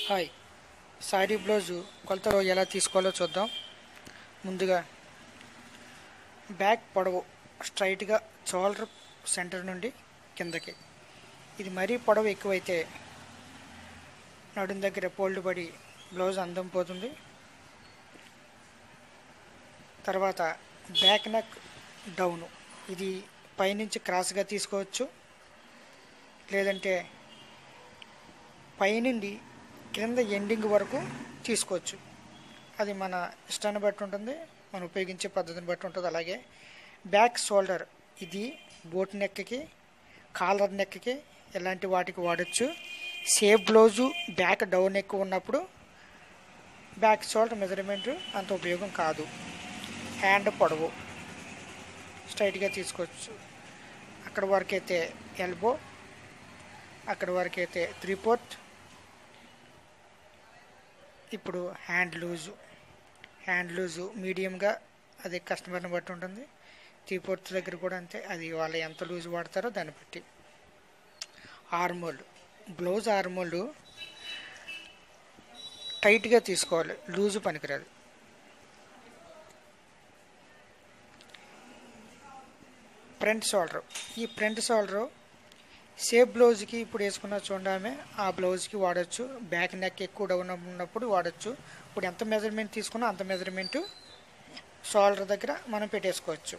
Hi, sorry blouse కొలతలో ఎలా తీసుకోవాలో చూద్దాం. ముందుగా బ్యాక్ పొడవు స్ట్రైట్గా షోల్డర్ సెంటర్ నుండి కిందకి. ఇది మరీ పొడవు ఎక్కువైతే నడుం దగ్గర ఫోల్డ్ పడి బ్లౌజ్ అందం పోతుంది. తర్వాత బ్యాక్ నెక్ డౌను, ఇది పైనుంచి క్రాస్గా తీసుకోవచ్చు, లేదంటే పైనుండి కింద ఎండింగ్ వరకు తీసుకోవచ్చు. అది మన ఇష్టాన్ని బట్టి ఉంటుంది, మనం ఉపయోగించే పద్ధతిని బట్టి ఉంటుంది. అలాగే బ్యాక్ షోల్డర్, ఇది బోట్ నెక్కి, కాలర్ నెక్కి ఇలాంటి వాటికి వాడచ్చు. సేఫ్ బ్లౌజు బ్యాక్ డౌన్ ఎక్కువ ఉన్నప్పుడు బ్యాక్ షోల్డర్ మెజర్మెంట్ అంత ఉపయోగం కాదు. హ్యాండ్ పొడవు స్ట్రైట్గా తీసుకోవచ్చు. అక్కడ వరకు అయితే ఎల్బో, అక్కడ వరకు అయితే 3/4. ఇప్పుడు హ్యాండ్ లూజు మీడియంగా, అది కస్టమర్ని బట్టి ఉంటుంది. 3/4 దగ్గర కూడా అంతే, అది వాళ్ళు ఎంత లూజ్ వాడతారో దాన్ని బట్టి. బ్లౌజ్ ఆర్మోల్ టైట్గా తీసుకోవాలి, లూజు పనికిరాదు. ఫ్రంట్ షోల్డరు సేఫ్ బ్లౌజ్కి ఇప్పుడు వేసుకున్న చూడమే ఆ బ్లౌజ్కి వాడచ్చు. బ్యాక్ నెక్ ఎక్కువ డౌన్ ఉన్నప్పుడు వాడచ్చు. ఇప్పుడు ఎంత మెజర్మెంట్ తీసుకున్నా అంత మెజర్మెంటు షోల్డర్ దగ్గర మనం పెట్టేసుకోవచ్చు.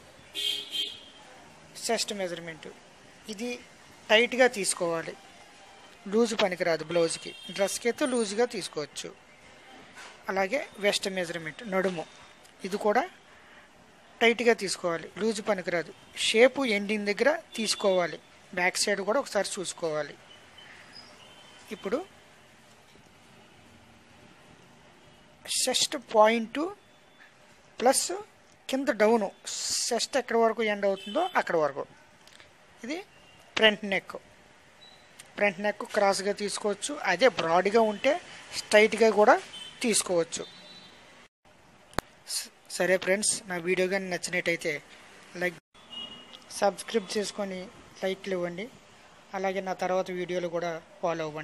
చెస్ట్ మెజర్మెంటు, ఇది టైట్గా తీసుకోవాలి, లూజు పనికిరాదు బ్లౌజ్కి. డ్రెస్కి అయితే లూజుగా తీసుకోవచ్చు. అలాగే వెస్ట్ మెజర్మెంట్, నడుము, ఇది కూడా టైట్గా తీసుకోవాలి, లూజు పనికిరాదు. షేపు ఎండింగ్ దగ్గర తీసుకోవాలి, బ్యాక్ సైడ్ కూడా ఒకసారి చూసుకోవాలి. ఇప్పుడు చెస్ట్ పాయింట్ ప్లస్ కింద డౌను, చెస్ట్ ఎక్కడి వరకు ఎండ్ అవుతుందో అక్కడ వరకు. ఇది ఫ్రంట్ నెక్ క్రాస్గా తీసుకోవచ్చు. అదే బ్రాడ్గా ఉంటే స్ట్రైట్గా కూడా తీసుకోవచ్చు. సరే ఫ్రెండ్స్, నా వీడియో కానీ నచ్చినట్టయితే సబ్స్క్రైబ్ చేసుకొని లైక్లు ఇవ్వండి. అలాగే నా తర్వాత వీడియోలు కూడా ఫాలో అవ్వండి.